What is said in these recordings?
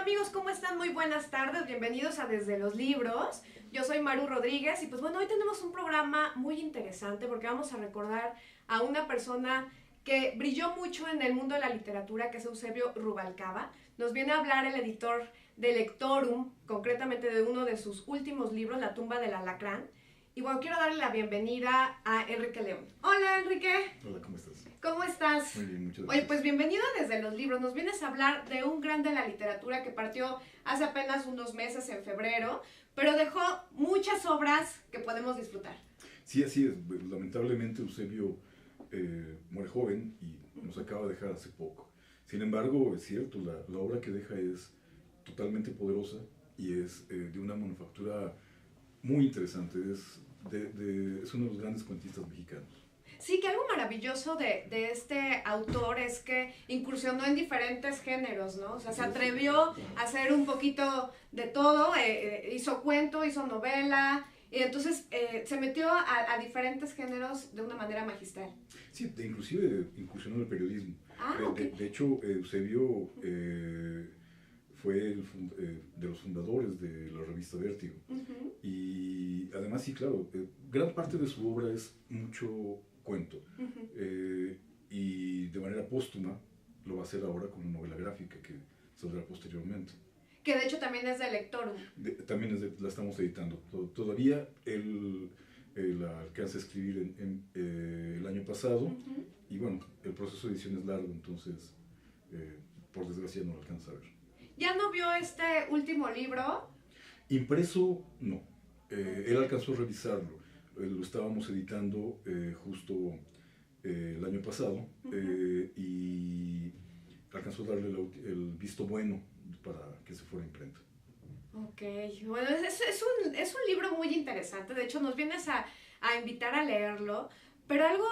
Hola amigos, ¿cómo están? Muy buenas tardes, bienvenidos a Desde los Libros. Yo soy Maru Rodríguez y pues bueno, hoy tenemos un programa muy interesante porque vamos a recordar a una persona que brilló mucho en el mundo de la literatura, que es Eusebio Rubalcaba. Nos viene a hablar el editor de Lectorum, concretamente de uno de sus últimos libros, La tumba del alacrán. Y bueno, quiero darle la bienvenida a Enrique León. Hola Enrique. Hola, ¿cómo estás? ¿Cómo estás? Muy bien, muchas Oye, gracias. pues bienvenido a Desde los Libros. Nos vienes a hablar de un grande de la literatura que partió hace apenas unos meses, en febrero, pero dejó muchas obras que podemos disfrutar. Sí, así es. Lamentablemente Eusebio muere joven y nos acaba de dejar hace poco. Sin embargo, es cierto, la obra que deja es totalmente poderosa y es de una manufactura muy interesante. Es uno de los grandes cuentistas mexicanos. Sí, que algo maravilloso de este autor es que incursionó en diferentes géneros, ¿no? O sea, se atrevió a hacer un poquito de todo, hizo cuento, hizo novela, y entonces se metió a diferentes géneros de una manera magistral. Sí, inclusive incursionó en el periodismo. Ok. De hecho, Eusebio fue de los fundadores de la revista Vértigo. Uh-huh. Y además, sí, claro, gran parte de su obra es mucho cuento. Uh-huh. Y de manera póstuma lo va a hacer ahora con una novela gráfica que saldrá posteriormente. Que de hecho también es de Lectorum. También la estamos editando. Todavía él la alcanza a escribir el año pasado. Uh-huh. Y bueno, el proceso de edición es largo, entonces por desgracia no lo alcanza a ver. ¿Ya no vio este último libro? Impreso, no. Él alcanzó a revisarlo. Lo estábamos editando justo el año pasado. Uh-huh. Y alcanzó a darle el visto bueno para que se fuera a imprenta. Ok, bueno, es un libro muy interesante, de hecho nos vienes a invitar a leerlo, pero algo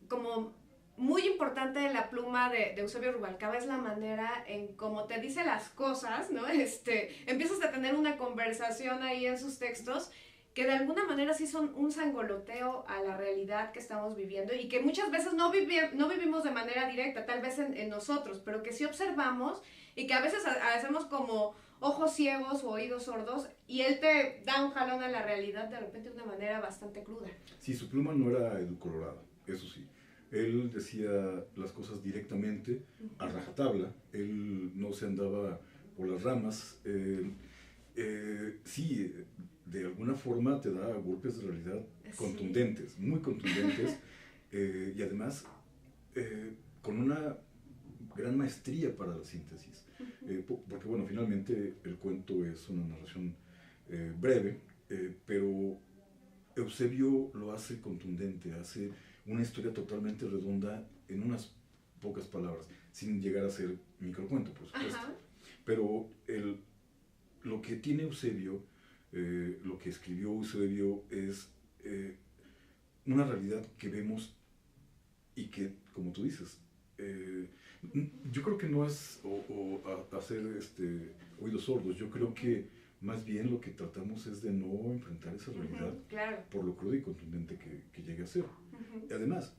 como muy importante de la pluma de Eusebio Rubalcaba es la manera en cómo te dice las cosas, ¿no? Empiezas a tener una conversación ahí en sus textos que de alguna manera sí son un sangoloteo a la realidad que estamos viviendo y que muchas veces no vivimos de manera directa, tal vez en nosotros, pero que sí observamos y que a veces hacemos como ojos ciegos o oídos sordos y él te da un jalón a la realidad de repente de una manera bastante cruda. Sí, su pluma no era edulcorada, eso sí. Él decía las cosas directamente, a rajatabla. Él no se andaba por las ramas. Sí, de alguna forma te da golpes de realidad contundentes, sí, muy contundentes. Y además con una gran maestría para la síntesis. Porque bueno, finalmente el cuento es una narración breve, pero Eusebio lo hace contundente, hace una historia totalmente redonda en unas pocas palabras, sin llegar a ser microcuento, por supuesto. Ajá. Pero lo que tiene Eusebio, lo que escribió Eusebio es una realidad que vemos y que, como tú dices, yo creo que no es hacer oídos sordos. Yo creo que más bien lo que tratamos es de no enfrentar esa realidad, claro, por lo crudo y contundente que llegue a ser. Uh-huh. Y además,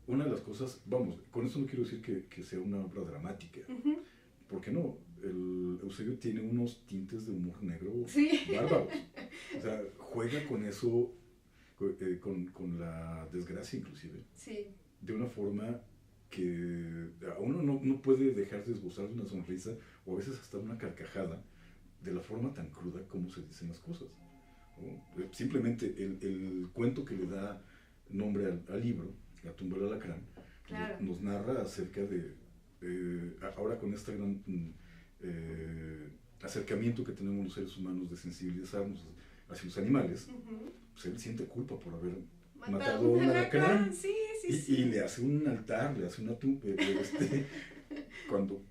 una de las cosas, vamos, con eso no quiero decir que sea una obra dramática, Uh-huh. porque no, el Eusebio tiene unos tintes de humor negro, sí, bárbaros. O sea, juega con eso, con la desgracia inclusive, sí, de una forma que a uno no puede dejar de esbozar una sonrisa o a veces hasta una carcajada de la forma tan cruda como se dicen las cosas, ¿no? Simplemente el cuento que le da nombre al libro, La tumba del alacrán, claro, nos narra acerca de, ahora con este gran acercamiento que tenemos los seres humanos de sensibilizarnos hacia los animales, Uh-huh. pues él siente culpa por haber Matado matado a un alacrán. sí, sí, Y, sí. y le hace un altar, le hace una tumba. Cuando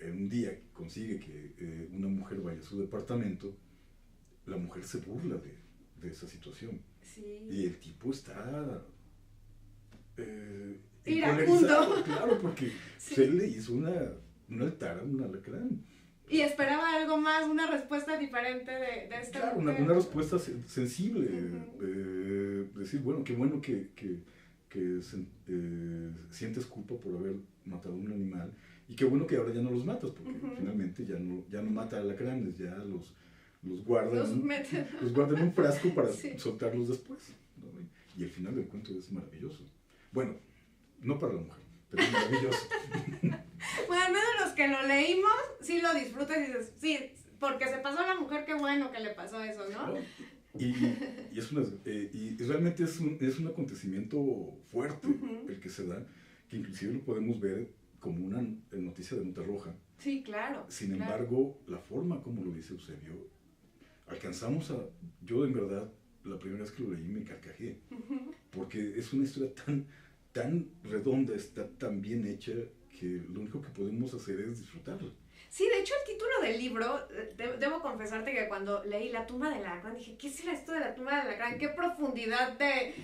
un día consigue que una mujer vaya a su departamento, la mujer se burla de esa situación. Sí. Y el tipo está iracundo. claro, porque Sí. pues, él le hizo un altar a un alacrán. Y esperaba algo más, una respuesta diferente de esta Claro, mujer. una respuesta sensible. Uh-huh. Decir, bueno, qué bueno que que sientes culpa por haber matado a un animal, y qué bueno que ahora ya no los matas, porque finalmente ya no mata alacranes, ya los guardan en un frasco para soltarlos después, ¿no? Y el final del cuento es maravilloso. Bueno, no para la mujer, pero es maravilloso. Bueno, al menos los que lo leímos, sí lo disfrutas y dices, sí, porque se pasó a la mujer, qué bueno que le pasó eso, ¿no? Y realmente es un acontecimiento fuerte el que se da, que inclusive lo podemos ver como una noticia de nota roja. Sí, claro. Sin embargo, la forma como lo dice Eusebio, yo en verdad, la primera vez que lo leí me carcajé, porque es una historia tan redonda, está tan bien hecha, que lo único que podemos hacer es disfrutarla. Sí, de hecho el título del libro, debo confesarte que cuando leí La tumba del alacrán, dije, ¿qué será esto de la tumba del alacrán? ¿Qué profundidad de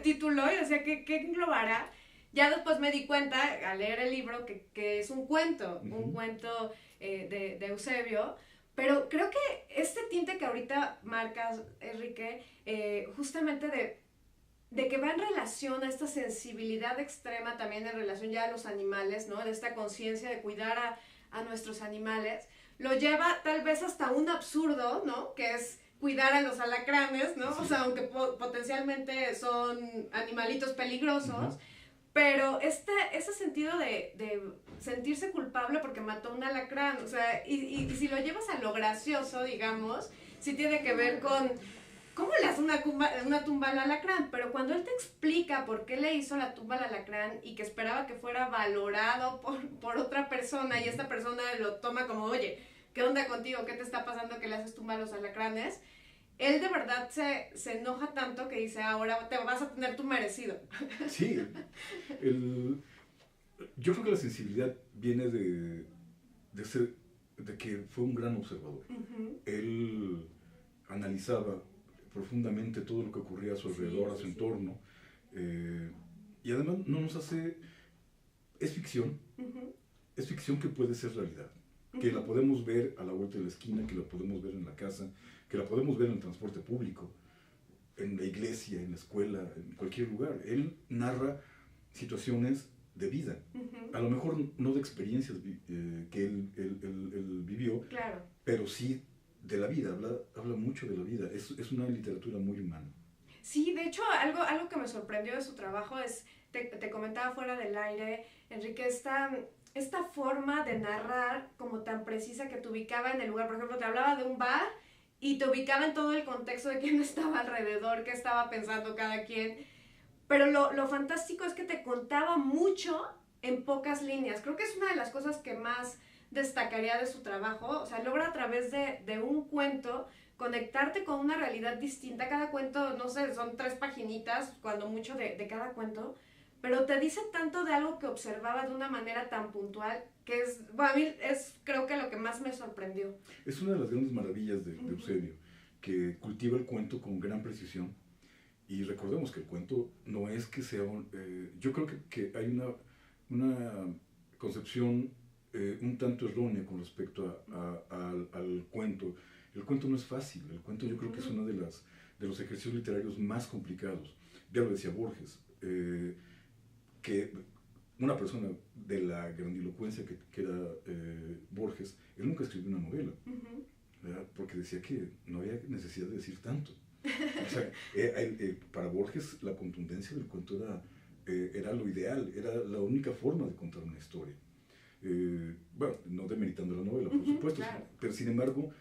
título? Y decía, ¿qué englobará? Ya después me di cuenta, al leer el libro, que es un cuento, un cuento de Eusebio, pero creo que este tinte que ahorita marcas, Enrique, justamente de que va en relación a esta sensibilidad extrema también en relación ya a los animales, ¿no? De esta conciencia de cuidar a nuestros animales, lo lleva tal vez hasta un absurdo, ¿no? Que es cuidar a los alacranes, ¿no? Sí. O sea, aunque potencialmente son animalitos peligrosos, pero ese sentido de sentirse culpable porque mató a un alacrán, o sea, y si lo llevas a lo gracioso, digamos, sí tiene que ver con ¿cómo le hace una tumba al alacrán? Pero cuando él te explica por qué le hizo la tumba al alacrán y que esperaba que fuera valorado por otra persona, y esta persona lo toma como, oye, ¿qué onda contigo? ¿Qué te está pasando que le haces tumba a los alacranes? Él de verdad se enoja tanto que dice, ahora te vas a tener tu merecido. Sí, yo creo que la sensibilidad viene de que fue un gran observador. Él analizaba profundamente todo lo que ocurría a su alrededor, a su entorno, y además no nos hace... Es ficción que puede ser realidad, que la podemos ver a la vuelta de la esquina, que la podemos ver en la casa, que la podemos ver en el transporte público, en la iglesia, en la escuela, en cualquier lugar. Él narra situaciones de vida, a lo mejor no de experiencias que él vivió, claro, pero sí de la vida, habla mucho de la vida, es una literatura muy humana. Sí, de hecho, algo que me sorprendió de su trabajo es, te comentaba fuera del aire, Enrique, esta forma de narrar como tan precisa que te ubicaba en el lugar. Por ejemplo, te hablaba de un bar y te ubicaba en todo el contexto de quién estaba alrededor, qué estaba pensando cada quien. Pero lo fantástico es que te contaba mucho en pocas líneas. Creo que es una de las cosas que más destacaría de su trabajo. O sea, logra a través de un cuento conectarte con una realidad distinta. Cada cuento, no sé, son 3 paginitas, cuando mucho de cada cuento, pero te dice tanto de algo que observaba de una manera tan puntual, que es, bueno, a mí es creo que lo que más me sorprendió. Es una de las grandes maravillas de Eusebio, que cultiva el cuento con gran precisión. Y recordemos que el cuento no es que sea yo creo que hay una concepción un tanto errónea con respecto al cuento. El cuento no es fácil, el cuento yo creo que es uno de los ejercicios literarios más complicados. Ya lo decía Borges, que una persona de la grandilocuencia que era Borges, él nunca escribió una novela, porque decía que no había necesidad de decir tanto. O sea, para Borges la contundencia del cuento era lo ideal, era la única forma de contar una historia. Bueno, no demeritando la novela, por supuesto, claro. Pero sin embargo,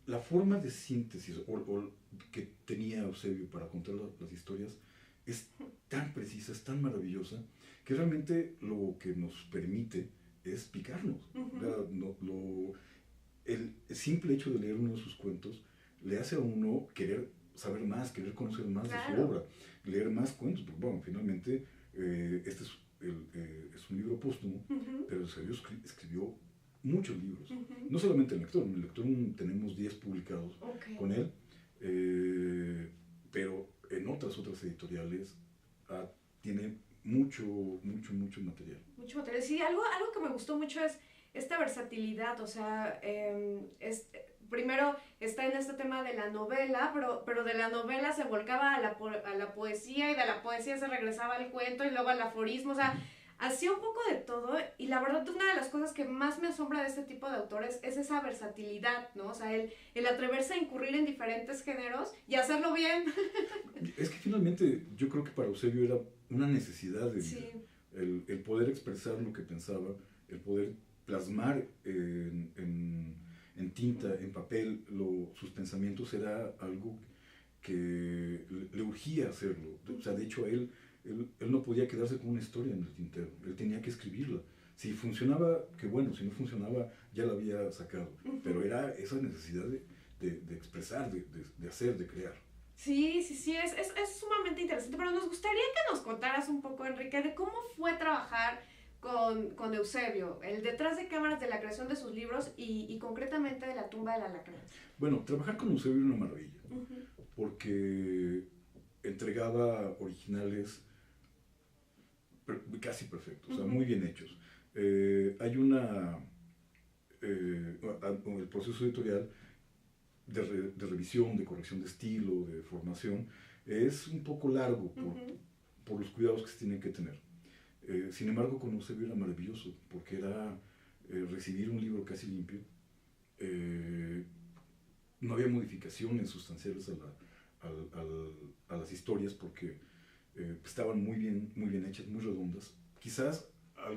la forma de síntesis o que tenía Eusebio para contar las historias es tan precisa, es tan maravillosa, que realmente lo que nos permite es picarnos. El simple hecho de leer uno de sus cuentos le hace a uno querer saber más, querer conocer más de su obra, leer más cuentos, porque bueno, finalmente este es un libro póstumo, pero Eusebio escribió muchos libros, no solamente en el lector tenemos 10 publicados con él, pero en otras editoriales tiene mucho material. Mucho material, sí, algo que me gustó mucho es esta versatilidad, o sea, primero está en este tema de la novela, pero de la novela se volcaba a la poesía, y de la poesía se regresaba al cuento y luego al aforismo, o sea, hacía un poco de todo. Y la verdad, una de las cosas que más me asombra de este tipo de autores es esa versatilidad, ¿no? O sea, el atreverse a incurrir en diferentes géneros y hacerlo bien. Es que finalmente yo creo que para Eusebio era una necesidad de vida. Sí. El poder expresar lo que pensaba, el poder plasmar en tinta, en papel, sus pensamientos, era algo que le urgía hacerlo. O sea, de hecho, él no podía quedarse con una historia en el tintero, él tenía que escribirla. Si funcionaba, qué bueno; si no funcionaba, ya la había sacado. Pero era esa necesidad de expresar, de hacer, de crear. Sí, es sumamente interesante, pero nos gustaría que nos contaras un poco, Enrique, de cómo fue trabajar con Eusebio, el detrás de cámaras de la creación de sus libros y concretamente de La tumba del alacrán. Bueno, trabajar con Eusebio era una maravilla, porque entregaba originales casi perfectos, o sea, muy bien hechos. Hay el proceso editorial de revisión, de corrección de estilo, de formación, es un poco largo por los cuidados que se tienen que tener. Sin embargo, con Eusebio era maravilloso, porque era recibir un libro casi limpio. No había modificaciones sustanciales a las historias, porque estaban muy bien hechas, muy redondas. Quizás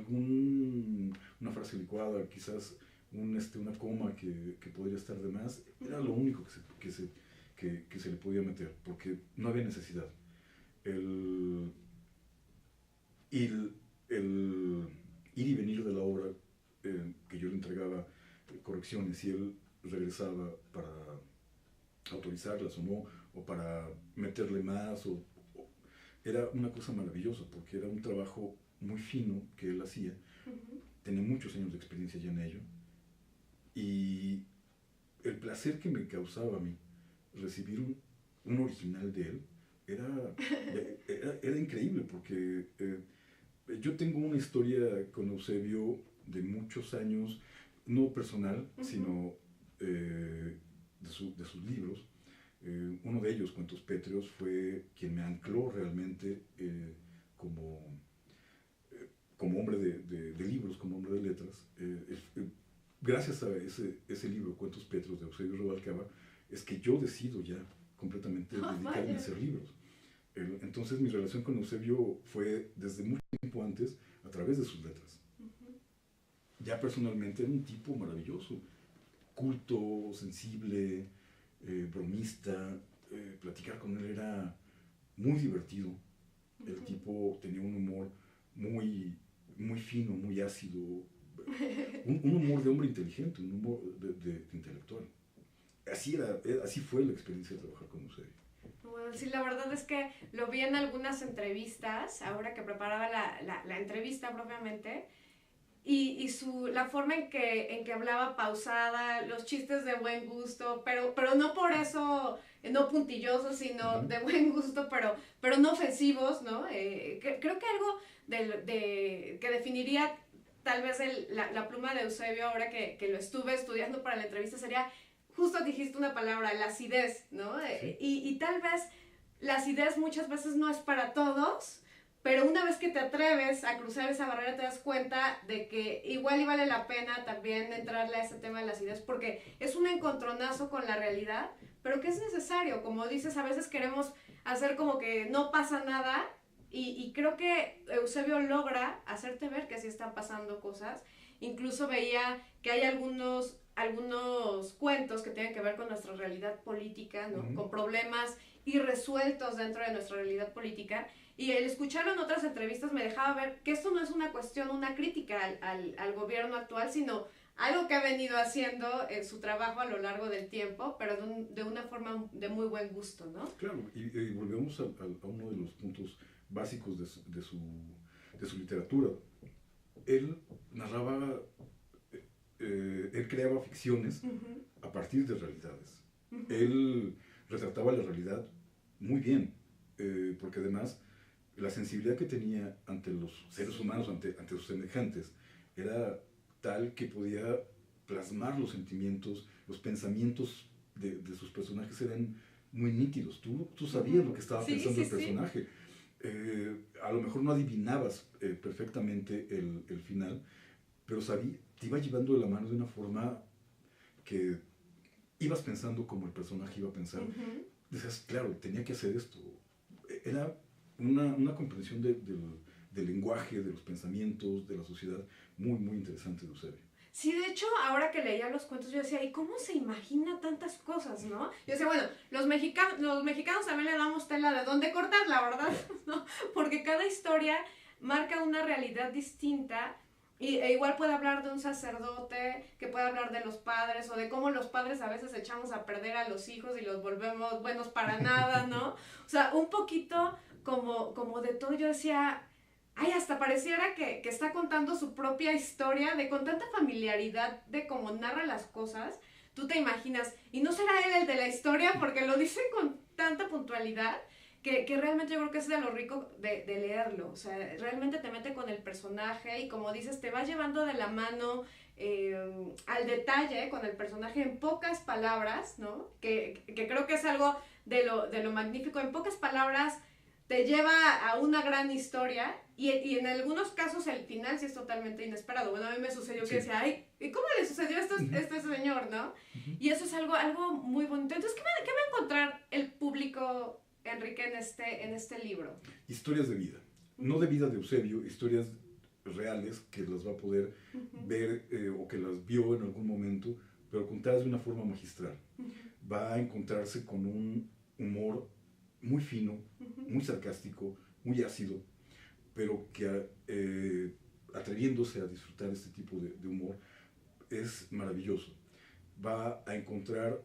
una frase licuada, quizás una coma que podría estar de más, era lo único que se le podía meter, porque no había necesidad. El ir y venir de la obra, que yo le entregaba correcciones y él regresaba para autorizarlas o no, o para meterle más, era una cosa maravillosa, porque era un trabajo muy fino que él hacía. Tenía muchos años de experiencia ya en ello, y el placer que me causaba a mí recibir un original de él era increíble, porque yo tengo una historia con Eusebio de muchos años, no personal, sino de sus libros. Uno de ellos, Cuentos Pétreos, fue quien me ancló realmente como hombre de libros, como hombre de letras. Gracias a ese libro, Cuentos Pétreos, de Eusebio Rubalcaba, es que yo decido ya completamente dedicarme a hacer libros. Entonces mi relación con Eusebio fue desde mucho tiempo antes, a través de sus letras. Ya personalmente era un tipo maravilloso, culto, sensible, bromista. Platicar con él era muy divertido. El tipo tenía un humor muy fino, muy ácido, un humor de hombre inteligente, un humor de intelectual. Así fue la experiencia de trabajar con Eusebio. Bueno, sí, la verdad es que lo vi en algunas entrevistas, ahora que preparaba la entrevista propiamente, y la forma en que hablaba pausada, los chistes de buen gusto, pero no por eso, no puntillosos, sino de buen gusto, pero no ofensivos, ¿no? Creo que algo que definiría tal vez la pluma de Eusebio, ahora que lo estuve estudiando para la entrevista, sería, justo dijiste una palabra, la acidez, ¿no? Sí. Y tal vez la acidez muchas veces no es para todos, pero una vez que te atreves a cruzar esa barrera, te das cuenta de que igual y vale la pena también entrarle a ese tema de la acidez, porque es un encontronazo con la realidad, pero que es necesario. Como dices, a veces queremos hacer como que no pasa nada, y creo que Eusebio logra hacerte ver que sí están pasando cosas. Incluso veía que hay algunos cuentos que tienen que ver con nuestra realidad política, ¿no? Con problemas irresueltos dentro de nuestra realidad política, y el escucharlo en otras entrevistas me dejaba ver que esto no es una cuestión, una crítica al gobierno actual, sino algo que ha venido haciendo en su trabajo a lo largo del tiempo, pero de una forma de muy buen gusto, ¿no? Claro, y volvemos a uno de los puntos básicos de su literatura. Él narraba, él creaba ficciones a partir de realidades. Él retrataba la realidad muy bien, porque además la sensibilidad que tenía ante los seres humanos, ante sus semejantes, era tal que podía plasmar los sentimientos, los pensamientos de sus personajes eran muy nítidos. Tú sabías lo que estaba pensando el personaje. A lo mejor no adivinabas perfectamente el final, pero te iba llevando de la mano de una forma que ibas pensando como el personaje iba a pensar. Decías, claro, tenía que hacer esto. Era una comprensión del lenguaje, de los pensamientos, de la sociedad, muy, muy interesante de Eusebio. Sí, de hecho, ahora que leía los cuentos, yo decía, ¿y cómo se imagina tantas cosas, no? Yo decía, bueno, los mexicanos también le damos tela de dónde cortar, la verdad, ¿no? Porque cada historia marca una realidad distinta e igual puede hablar de un sacerdote, que puede hablar de los padres, o de cómo los padres a veces echamos a perder a los hijos y los volvemos buenos para nada, ¿no? O sea, un poquito como de todo. Yo decía, ay, hasta pareciera que está contando su propia historia con tanta familiaridad de cómo narra las cosas. Tú te imaginas, y no será él el de la historia porque lo dice con tanta puntualidad que realmente yo creo que es de lo rico de leerlo. O sea, realmente te mete con el personaje y como dices, te va llevando de la mano al detalle con el personaje en pocas palabras, ¿no? Que creo que es algo de lo magnífico. En pocas palabras te lleva a una gran historia y en algunos casos el final sí es totalmente inesperado. Bueno, a mí me sucedió que decía, ay, ¿y cómo le sucedió esto a este señor, no? Y eso es algo muy bonito. Entonces, ¿qué va a encontrar el público, Enrique, en este libro? Historias de vida. No de vida de Eusebio, historias reales que las va a poder ver o que las vio en algún momento, pero contadas de una forma magistral. Va a encontrarse con un humor muy fino, muy sarcástico, muy ácido, pero que atreviéndose a disfrutar este tipo de humor es maravilloso. Va a encontrar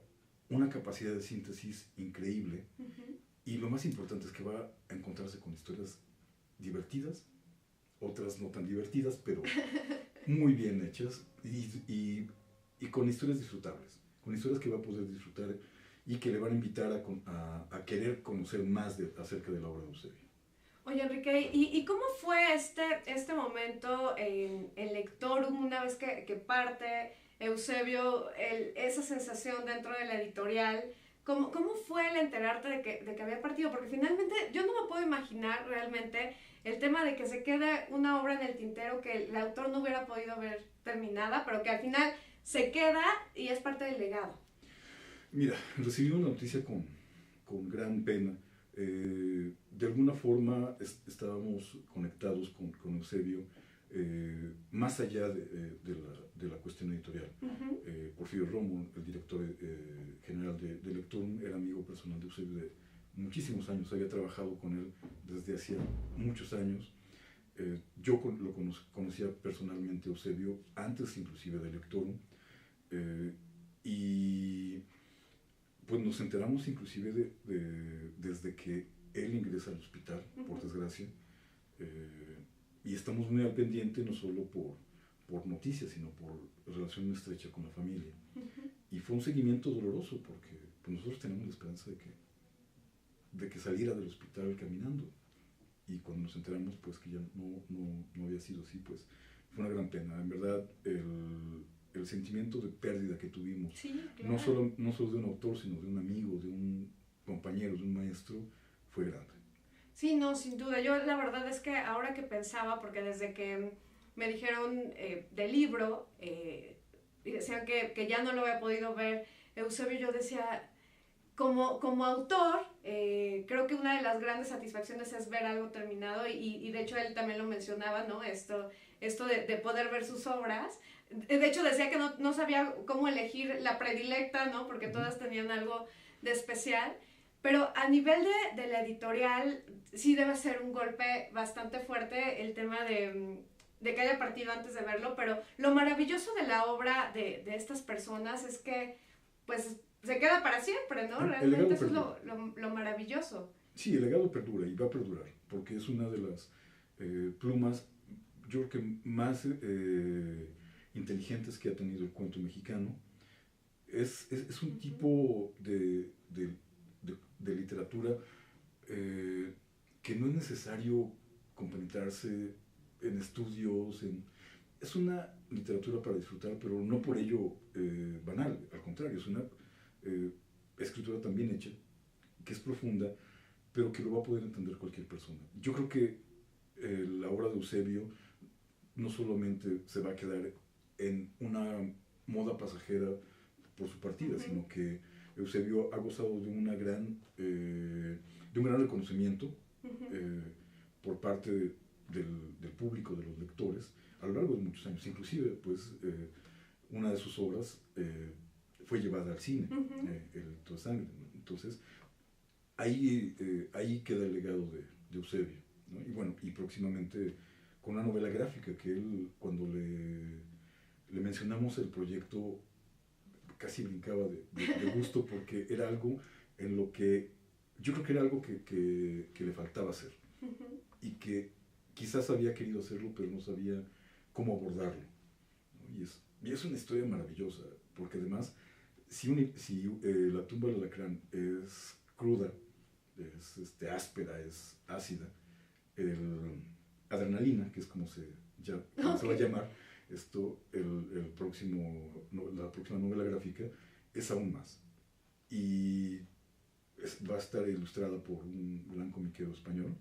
una capacidad de síntesis increíble y lo más importante es que va a encontrarse con historias divertidas, otras no tan divertidas, pero muy bien hechas y con historias disfrutables, con historias que va a poder disfrutar y que le van a invitar a querer conocer más acerca de la obra de Eusebio. Oye, Enrique, ¿y cómo fue este momento en Lectorum una vez que parte Eusebio, esa sensación dentro de la editorial? ¿Cómo fue el enterarte de que había partido? Porque finalmente yo no me puedo imaginar realmente el tema de que se quede una obra en el tintero que el autor no hubiera podido ver terminada, pero que al final se queda y es parte del legado. Mira, recibí una noticia con gran pena. De alguna forma estábamos conectados con Eusebio, más allá de la cuestión editorial. Porfirio Romo, el director general de Lectorum, era amigo personal de Eusebio de muchísimos años. Había trabajado con él desde hacía muchos años. Yo lo conocía personalmente Eusebio, antes inclusive de Lectorum, y pues nos enteramos inclusive desde que él ingresa al hospital, por desgracia, y estamos muy al pendiente no solo por noticias, sino por relación estrecha con la familia. Y fue un seguimiento doloroso porque pues, nosotros teníamos la esperanza de que saliera del hospital caminando. Y cuando nos enteramos pues que ya no había sido así, pues fue una gran pena. En verdad, el sentimiento de pérdida que tuvimos, sí, claro. no solo de un autor, sino de un amigo, de un compañero, de un maestro, fue grande. Sí, no, sin duda. Yo la verdad es que ahora que pensaba, porque desde que me dijeron del libro, y decían que ya no lo había podido ver Eusebio, yo decía, como autor, creo que una de las grandes satisfacciones es ver algo terminado y de hecho él también lo mencionaba, ¿no? Esto de poder ver sus obras. De hecho decía que no sabía cómo elegir la predilecta, ¿no? Porque todas tenían algo de especial. Pero a nivel de la editorial, sí debe ser un golpe bastante fuerte el tema de que haya partido antes de verlo, pero lo maravilloso de la obra de estas personas es que, pues, se queda para siempre, ¿no? Realmente eso es lo maravilloso. Sí, el legado perdura y va a perdurar, porque es una de las plumas, yo creo que más inteligentes que ha tenido el cuento mexicano. Es un tipo de literatura que no es necesario compenetrarse en estudios, es una literatura para disfrutar, pero no por ello banal, al contrario, es una escritura tan bien hecha, que es profunda, pero que lo va a poder entender cualquier persona. Yo creo que la obra de Eusebio no solamente se va a quedar en una moda pasajera por su partida, sino que Eusebio ha gozado de un gran reconocimiento por parte del público, de los lectores, a lo largo de muchos años. Inclusive, pues, una de sus obras fue llevada al cine, El Rito de Sangre, ¿no? Entonces, ahí queda el legado de Eusebio, ¿no? Y bueno, y próximamente con una novela gráfica que él, cuando le mencionamos el proyecto, casi brincaba de gusto, porque era algo en lo que yo creo que era algo que le faltaba hacer, y que quizás había querido hacerlo, pero no sabía cómo abordarlo, ¿no? Y es una historia maravillosa, porque además, si La tumba del alacrán es cruda, es áspera, es ácida, Adrenalina, que es como se va a llamar la próxima novela gráfica, es aún más. Y va a estar ilustrada por un gran comiquero español,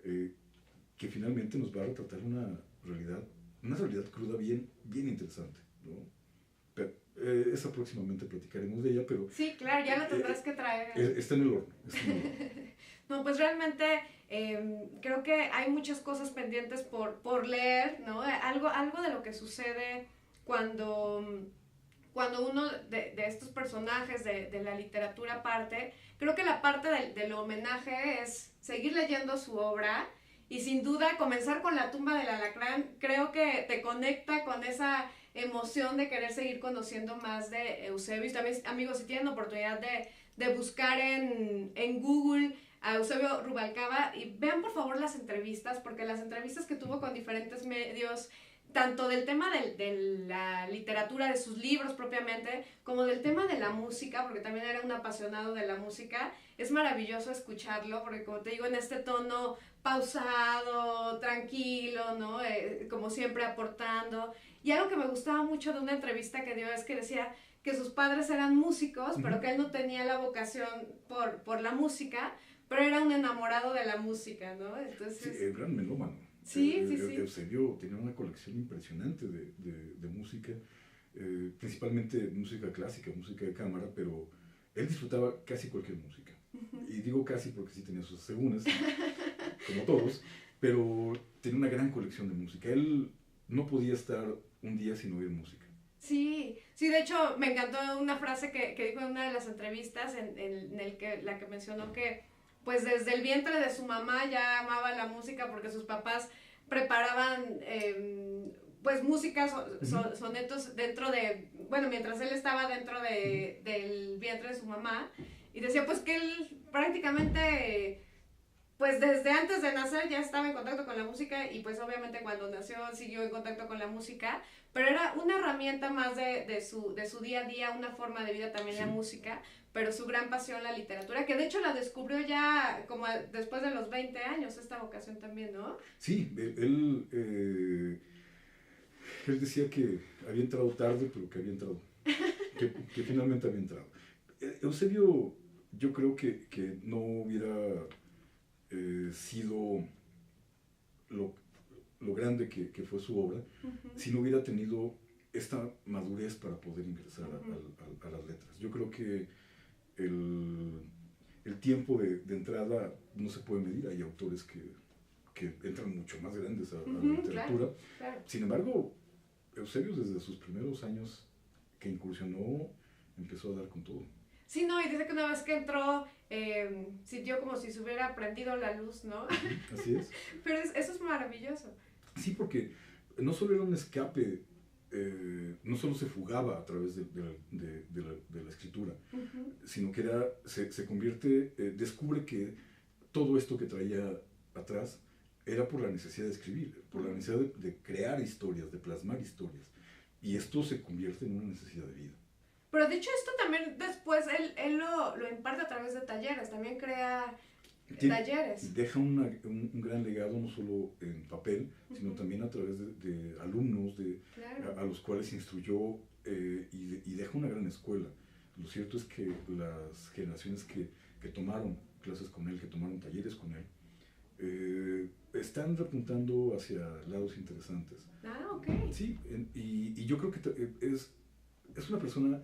que finalmente nos va a retratar una realidad cruda bien interesante, ¿no? Pero, esa próximamente platicaremos de ella, pero... Sí, claro, ya lo tendrás que traer. Está en el horno. No, pues realmente creo que hay muchas cosas pendientes por leer, ¿no? Algo de lo que sucede cuando uno de estos personajes de la literatura parte, creo que la parte del homenaje es seguir leyendo su obra, y sin duda comenzar con La tumba del alacrán, creo que te conecta con esa emoción de querer seguir conociendo más de Eusebio. Y también, amigos, si tienen oportunidad de buscar en Google a Eusebio Rubalcaba, y vean por favor las entrevistas, porque las entrevistas que tuvo con diferentes medios, tanto del tema de la literatura, de sus libros propiamente, como del tema de la música, porque también era un apasionado de la música, es maravilloso escucharlo, porque como te digo, en este tono pausado, tranquilo, ¿no? Como siempre aportando. Y algo que me gustaba mucho de una entrevista que dio es que decía que sus padres eran músicos, pero que él no tenía la vocación por la música, pero era un enamorado de la música, ¿no? Entonces... Sí, el gran melómano. Sí. Eusebio tenía una colección impresionante de música, principalmente música clásica, música de cámara, pero él disfrutaba casi cualquier música. Y digo casi porque sí tenía sus asegúnes, como todos, pero tenía una gran colección de música. Él no podía estar un día sin oír música. Sí, de hecho me encantó una frase que dijo en una de las entrevistas en la que mencionó que pues desde el vientre de su mamá ya amaba la música, porque sus papás preparaban pues música, sonetos dentro de, bueno, mientras él estaba dentro del vientre de su mamá, y decía pues que él prácticamente pues desde antes de nacer ya estaba en contacto con la música, y pues obviamente cuando nació siguió en contacto con la música, pero era una herramienta más de su día a día, una forma de vida también la música, pero su gran pasión la literatura, que de hecho la descubrió ya como después de los 20 años, esta vocación también, ¿no? Sí, él decía que había entrado tarde, pero que había entrado, que finalmente había entrado. Eusebio, yo creo que no hubiera sido lo grande que fue su obra, si no hubiera tenido esta madurez para poder ingresar a las letras. Yo creo que el tiempo de entrada no se puede medir. Hay autores que entran mucho más grandes a la literatura. Claro. Sin embargo, Eusebio desde sus primeros años que incursionó empezó a dar con todo. Sí, no, y dice que una vez que entró, sintió como si se hubiera prendido la luz, ¿no? Así es. Pero eso es maravilloso. Sí, porque no solo era un escape, no solo se fugaba a través de la escritura, sino que se convierte, descubre que todo esto que traía atrás era por la necesidad de escribir, por la necesidad de crear historias, de plasmar historias, y esto se convierte en una necesidad de vida. Pero dicho esto, también después él lo imparte a través de talleres, también crea talleres. Deja un gran legado, no solo en papel, sino también a través de alumnos Claro. a los cuales instruyó y deja una gran escuela. Lo cierto es que las generaciones que tomaron clases con él, que tomaron talleres con él, están repuntando hacia lados interesantes. Ah, ok. Sí, y yo creo que es una persona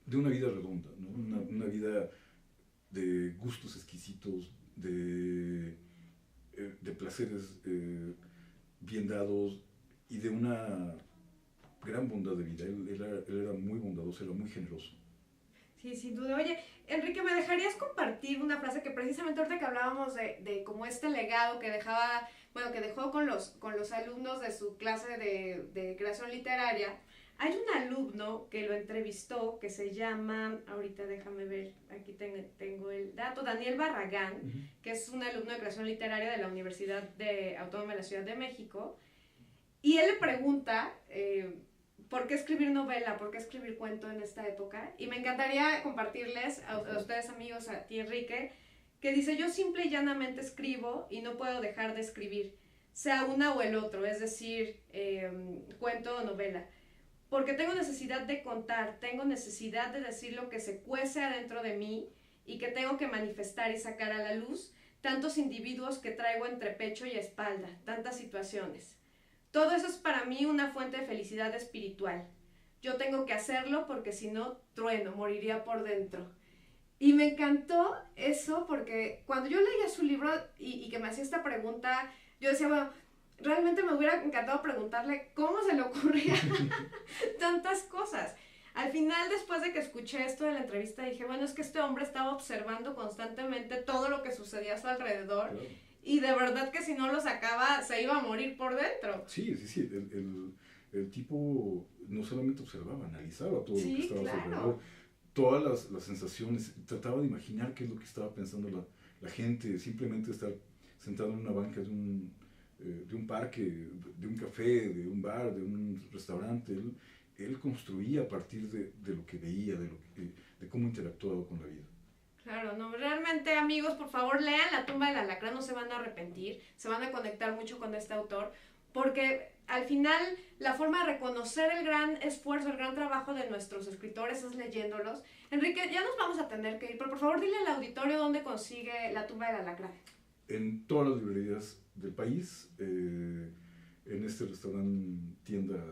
de una vida redonda, ¿no? Una vida de gustos exquisitos, de placeres bien dados y de una gran bondad de vida. Él era muy bondadoso, era muy generoso. Sí, sin duda. Oye, Enrique, ¿me dejarías compartir una frase que precisamente ahorita que hablábamos de como este legado que dejaba, bueno, que dejó con los alumnos de su clase de creación literaria? Hay un alumno que lo entrevistó que se llama, ahorita déjame ver, aquí tengo el dato, Daniel Barragán, que es un alumno de creación literaria de la Universidad Autónoma de la Ciudad de México, y él le pregunta, ¿por qué escribir novela? ¿Por qué escribir cuento en esta época? Y me encantaría compartirles a ustedes, amigos, a ti, Enrique, que dice: yo simple y llanamente escribo y no puedo dejar de escribir, sea una o el otro, es decir, cuento o novela. Porque tengo necesidad de contar, tengo necesidad de decir lo que se cuece adentro de mí y que tengo que manifestar y sacar a la luz tantos individuos que traigo entre pecho y espalda, tantas situaciones. Todo eso es para mí una fuente de felicidad espiritual. Yo tengo que hacerlo porque si no, trueno, moriría por dentro. Y me encantó eso porque cuando yo leía su libro y que me hacía esta pregunta, yo decía, bueno, realmente me hubiera encantado preguntarle cómo se le ocurría tantas cosas. Al final, después de que escuché esto de la entrevista, dije, bueno, es que este hombre estaba observando constantemente todo lo que sucedía a su alrededor. Claro. Y de verdad que si no lo sacaba, se iba a morir por dentro. Sí. El tipo no solamente observaba, analizaba todo lo que estaba a su alrededor. Todas las sensaciones, trataba de imaginar qué es lo que estaba pensando la gente, simplemente estar sentado en una banca de un parque, de un café, de un bar, de un restaurante. Él construía a partir de lo que veía, de cómo interactuaba con la vida. Claro, no, realmente, amigos, por favor, lean La tumba del alacrán, no se van a arrepentir, se van a conectar mucho con este autor, porque al final la forma de reconocer el gran esfuerzo, el gran trabajo de nuestros escritores es leyéndolos. Enrique, ya nos vamos a tener que ir, pero por favor dile al auditorio dónde consigue La tumba del alacrán. En todas las librerías del país, en este restaurante, tienda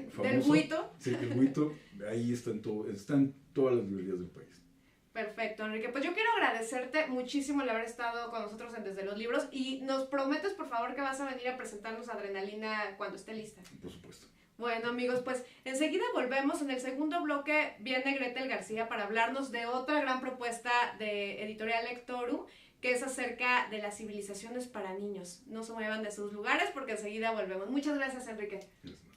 famoso. ¿Del Buito? Sí, el Buito, ahí están todas las librerías del país. Perfecto, Enrique. Pues yo quiero agradecerte muchísimo el haber estado con nosotros en Desde los Libros y nos prometes, por favor, que vas a venir a presentarnos Adrenalina cuando esté lista. Por supuesto. Bueno, amigos, pues enseguida volvemos. En el segundo bloque viene Gretel García para hablarnos de otra gran propuesta de Editorial Lectorum, que es acerca de las civilizaciones para niños. No se muevan de sus lugares porque enseguida volvemos. Muchas gracias, Enrique. Gracias.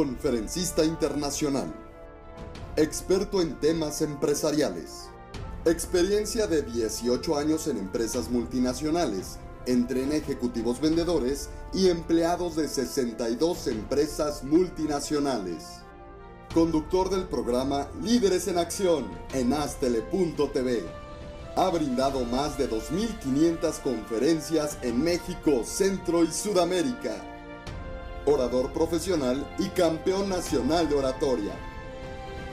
conferencista internacional, experto en temas empresariales, experiencia de 18 años en empresas multinacionales, entrena ejecutivos vendedores y empleados de 62 empresas multinacionales. Conductor del programa Líderes en Acción en Astele.tv. Ha brindado más de 2.500 conferencias en México, Centro y Sudamérica. Orador profesional y campeón nacional de oratoria.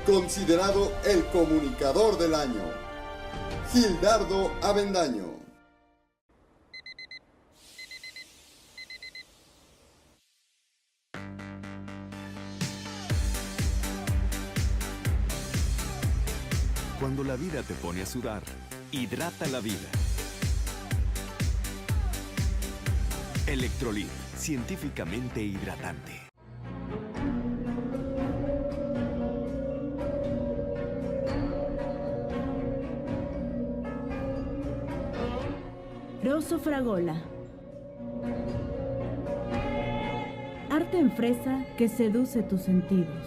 Considerado el comunicador del año. Gildardo Avendaño. Cuando la vida te pone a sudar, hidrata la vida. Electrolit, científicamente hidratante. Rosso Fragola. Arte en fresa que seduce tus sentidos.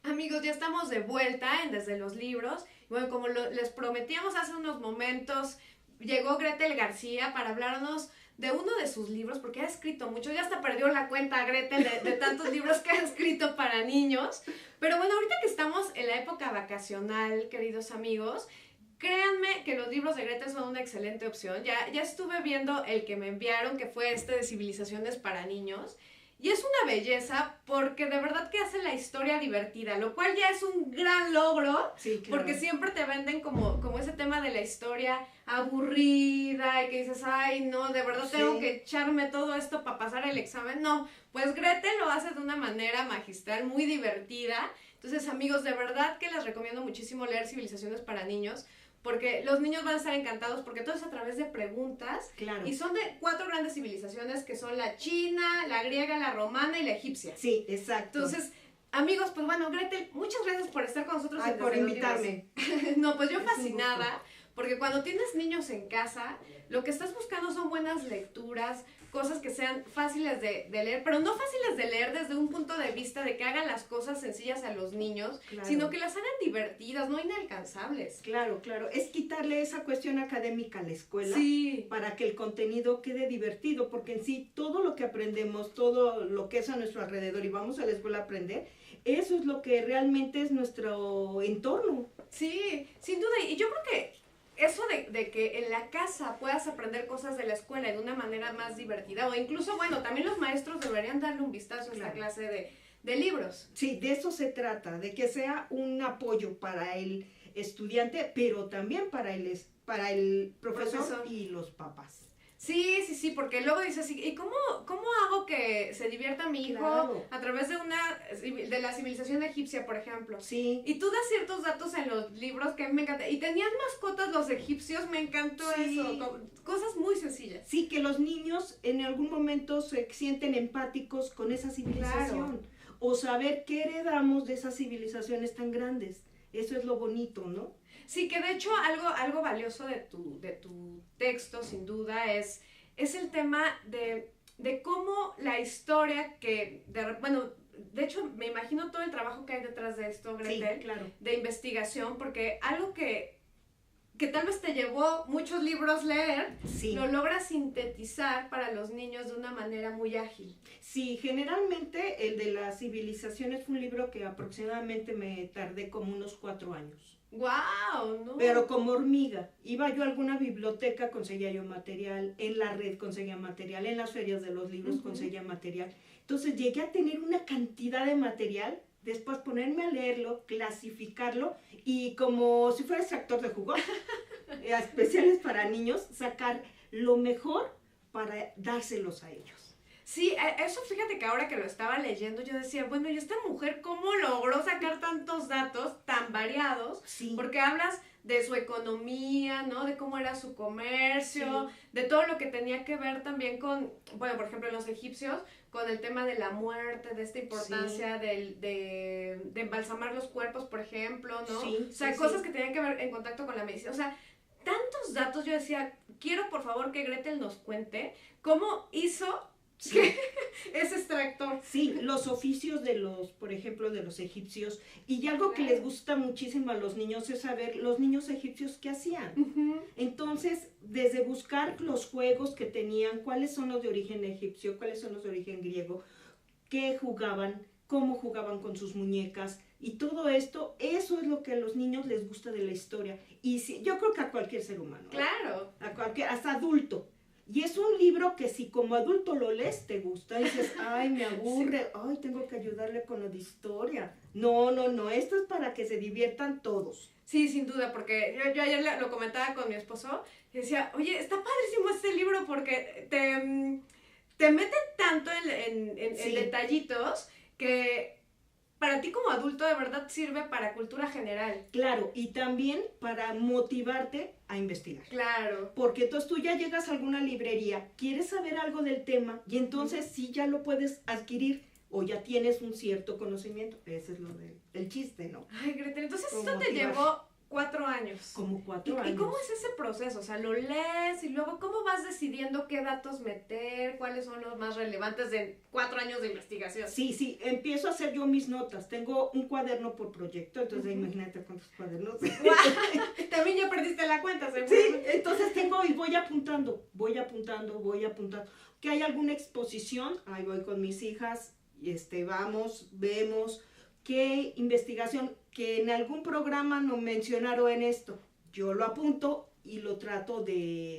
Amigos, ya estamos de vuelta en Desde los Libros. Bueno, como les prometíamos hace unos momentos, llegó Gretel García para hablarnos de uno de sus libros, porque ha escrito mucho. Ya hasta perdió la cuenta Gretel de tantos libros que ha escrito para niños. Pero bueno, ahorita que estamos en la época vacacional, queridos amigos, créanme que los libros de Gretel son una excelente opción. Ya estuve viendo el que me enviaron, que fue este de Civilizaciones para Niños. Y es una belleza porque de verdad que hace la historia divertida, lo cual ya es un gran logro, sí, claro. Porque siempre te venden como ese tema de la historia aburrida y que dices, ay, no, de verdad tengo que echarme todo esto para pasar el examen. No, pues Gretel lo hace de una manera magistral, muy divertida. Entonces, amigos, de verdad que les recomiendo muchísimo leer Civilizaciones para Niños, porque los niños van a estar encantados porque todo es a través de preguntas. Claro. Y son de 4 grandes civilizaciones que son la china, la griega, la romana y la egipcia. Sí, exacto. Entonces, amigos, pues bueno, Gretel, muchas gracias por estar con nosotros. Ay, por invitarme. No, pues yo fascinada, porque cuando tienes niños en casa, lo que estás buscando son buenas lecturas, cosas que sean fáciles de leer, pero no fáciles de leer desde un punto de vista de que hagan las cosas sencillas a los niños, claro, sino que las hagan divertidas, no inalcanzables. Claro, claro. Es quitarle esa cuestión académica a la escuela, sí, para que el contenido quede divertido, porque en sí todo lo que aprendemos, todo lo que es a nuestro alrededor y vamos a la escuela a aprender, eso es lo que realmente es nuestro entorno. Sí, sin duda. Y yo creo que eso de que en la casa puedas aprender cosas de la escuela de una manera más divertida, o incluso, bueno, también los maestros deberían darle un vistazo a esta clase de libros. Sí, de eso se trata, de que sea un apoyo para el estudiante, pero también para el profesor y los papás. Sí, porque luego dices, ¿y cómo hago que se divierta mi hijo a través de la civilización egipcia, por ejemplo? Sí. Y tú das ciertos datos en los libros que a mí me encantan. Y tenían mascotas los egipcios, me encantó eso. Cosas muy sencillas. Sí, que los niños en algún momento se sienten empáticos con esa civilización. Claro. O saber qué heredamos de esas civilizaciones tan grandes. Eso es lo bonito, ¿no? Sí, que de hecho algo valioso de tu texto, sin duda, es el tema de cómo la historia de hecho, me imagino todo el trabajo que hay detrás de esto, Gretel, sí, claro, de investigación, porque algo que tal vez te llevó muchos libros leer, sí, lo logras sintetizar para los niños de una manera muy ágil. Sí, generalmente el de las civilizaciones fue un libro que aproximadamente me tardé como unos 4 años. ¡Guau! ¿No? Pero como hormiga. Iba yo a alguna biblioteca, conseguía yo material, en la red conseguía material, en las ferias de los libros conseguía material. Entonces llegué a tener una cantidad de material, después ponerme a leerlo, clasificarlo y como si fuera extractor de jugo, especiales para niños, sacar lo mejor para dárselos a ellos. Sí, eso fíjate que ahora que lo estaba leyendo yo decía, bueno, ¿y esta mujer cómo logró sacar tantos datos tan variados? Sí. Porque hablas de su economía, ¿no? De cómo era su comercio, Sí. de todo lo que tenía que ver también con, bueno, por ejemplo, los egipcios, con el tema de la muerte, de esta importancia de embalsamar los cuerpos, por ejemplo, ¿no? Sí, O sea, sí, cosas sí. que tenían que ver en contacto con la medicina. O sea, tantos datos, yo decía, quiero por favor que Gretel nos cuente cómo hizo Sí. ese extractor. Sí, los oficios de los, por ejemplo, de los egipcios. Y algo que Claro. les gusta muchísimo a los niños es saber los niños egipcios qué hacían. Ujú. Entonces, desde buscar los juegos que tenían, cuáles son los de origen egipcio, cuáles son los de origen griego, qué jugaban, cómo jugaban con sus muñecas y todo esto, eso es lo que a los niños les gusta de la historia. Y sí, yo creo que a cualquier ser humano, ¿eh? Claro. A cualquier, hasta adulto. Y es un libro que si como adulto lo lees, te gusta, y dices, ay, me aburre, ay, tengo que ayudarle con lo de historia. No, no, no, esto es para que se diviertan todos. Sí, sin duda, porque yo ayer lo comentaba con mi esposo y decía, oye, está padrísimo este libro porque te mete tanto en Sí. detallitos que para ti como adulto de verdad sirve para cultura general. Claro, y también para motivarte a investigar. Claro. Porque entonces tú ya llegas a alguna librería, quieres saber algo del tema y entonces sí ya lo puedes adquirir o ya tienes un cierto conocimiento. Ese es lo del chiste, ¿no? Ay, Gretel, entonces Como esto te motivar. llevó 4 años. Como 4 ¿Y años. cómo es ese proceso? O sea, lo lees y luego ¿cómo vas decidiendo qué datos meter? ¿Cuáles son los más relevantes de 4 años de investigación? Sí, sí, empiezo a hacer yo mis notas. Tengo un cuaderno por proyecto, entonces Ujú. imagínate cuántos cuadernos. También ya perdiste la cuenta, Sí, seguro. entonces tengo y voy apuntando. Que hay alguna exposición, ahí voy con mis hijas, y vamos, vemos qué investigación, que en algún programa nos mencionaron en esto. Yo lo apunto y lo trato de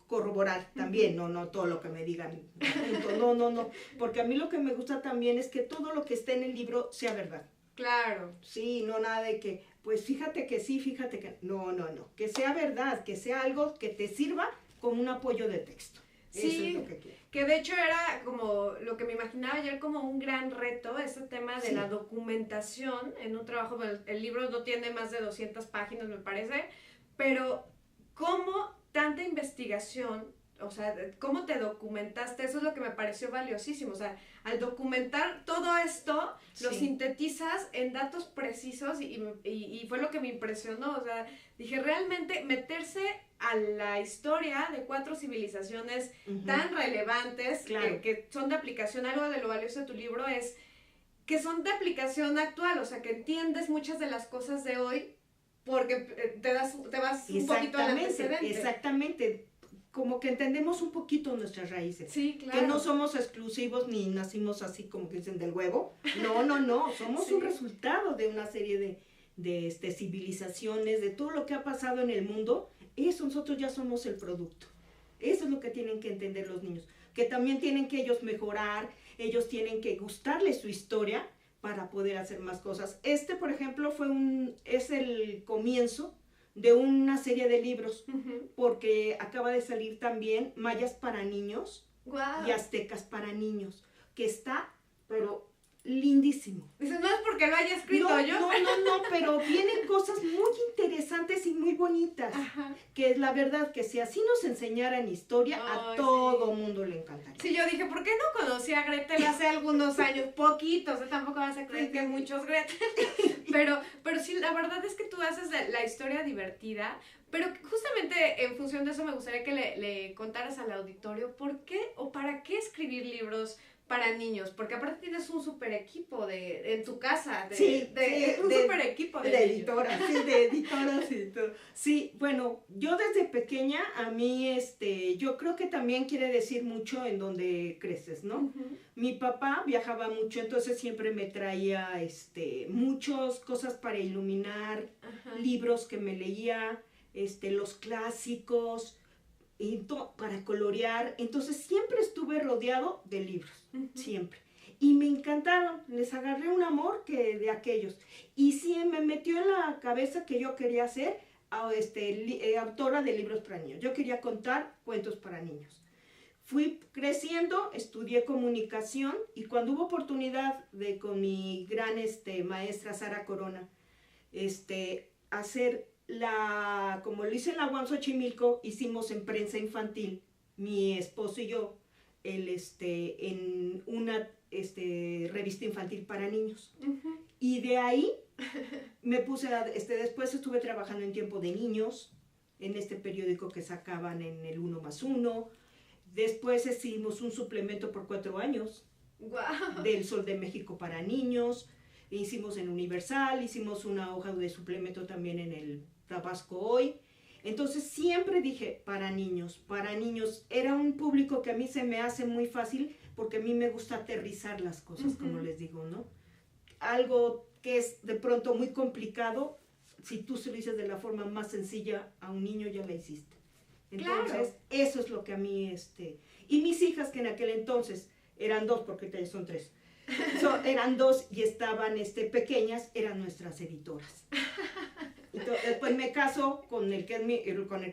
corroborar también, no todo lo que me digan, apunto, no, porque a mí lo que me gusta también es que todo lo que esté en el libro sea verdad. Claro. Sí, no nada de que, pues fíjate que sí, fíjate que no, que sea verdad, que sea algo que te sirva como un apoyo de texto. Sí, Eso es lo que quiero. que de hecho era como lo que me imaginaba ayer como un gran reto, ese tema de Sí. la documentación en un trabajo. El libro no tiene más de 200 páginas, me parece, pero cómo tanta investigación, o sea, cómo te documentaste, eso es lo que me pareció valiosísimo. O sea, al documentar todo esto, lo Sí. sintetizas en datos precisos y fue lo que me impresionó. O sea, dije, realmente meterse a la historia de 4 civilizaciones Ujú. tan relevantes, Claro. que son de aplicación, algo de lo valioso de tu libro es que son de aplicación actual, o sea, que entiendes muchas de las cosas de hoy porque te vas un poquito al antecedente. Exactamente. Como que entendemos un poquito nuestras raíces. Sí, claro. Que no somos exclusivos ni nacimos así como que dicen del huevo. No. Somos Sí. un resultado de una serie de civilizaciones, de todo lo que ha pasado en el mundo. Eso nosotros ya somos el producto. Eso es lo que tienen que entender los niños. Que también tienen que ellos mejorar, ellos tienen que gustarles su historia para poder hacer más cosas. Por ejemplo, es el comienzo de una serie de libros, Ujú. porque acaba de salir también Mayas para niños Guau. y Aztecas para niños, que está, pero lindísimo. Dices, no es porque lo haya escrito No, yo. no, pero vienen cosas muy interesantes y muy bonitas, Ajá. que es la verdad que si así nos enseñaran historia, a Ay, todo sí. mundo le encantaría. Sí, yo dije, ¿por qué no conocí a Gretel hace algunos años? Poquitos, tampoco vas a creer Sí, que sí. muchos Gretel. pero sí, la verdad es que tú haces la historia divertida, pero justamente en función de eso me gustaría que le contaras al auditorio por qué o para qué escribir libros para niños? Porque aparte tienes un super equipo en tu casa, un super equipo de editoras, sí, de editoras y todo. Sí, bueno, yo desde pequeña, a mí, yo creo que también quiere decir mucho en donde creces, ¿no? Uh-huh. Mi papá viajaba mucho, entonces siempre me traía, muchas cosas para iluminar, Uh-huh. libros que me leía, los clásicos, para colorear, entonces siempre estuve rodeado de libros, Uh-huh. siempre, y me encantaron, les agarré un amor que de aquellos, y sí me metió en la cabeza que yo quería ser autora de libros para niños, yo quería contar cuentos para niños. Fui creciendo, estudié comunicación, y cuando hubo oportunidad de con mi gran maestra Sara Corona, hacer como lo hice en la UAM Xochimilco, hicimos en prensa infantil, mi esposo y yo, en una revista infantil para niños. Uh-huh. Y de ahí me puse después estuve trabajando en Tiempo de Niños, en este periódico que sacaban en el 1+1. Después hicimos un suplemento por 4 años, Wow. del Sol de México para niños. Hicimos en Universal, hicimos una hoja de suplemento también en el Tabasco Hoy. Entonces siempre dije para niños. Era un público que a mí se me hace muy fácil porque a mí me gusta aterrizar las cosas, uh-huh, como les digo, ¿no? Algo que es de pronto muy complicado, si tú se lo dices de la forma más sencilla a un niño, ya la hiciste. Entonces, claro, eso es lo que a mí, y mis hijas, que en aquel entonces eran 2, porque ya son 3, eran 2 y estaban pequeñas, eran nuestras editoras. Entonces, después me caso con el que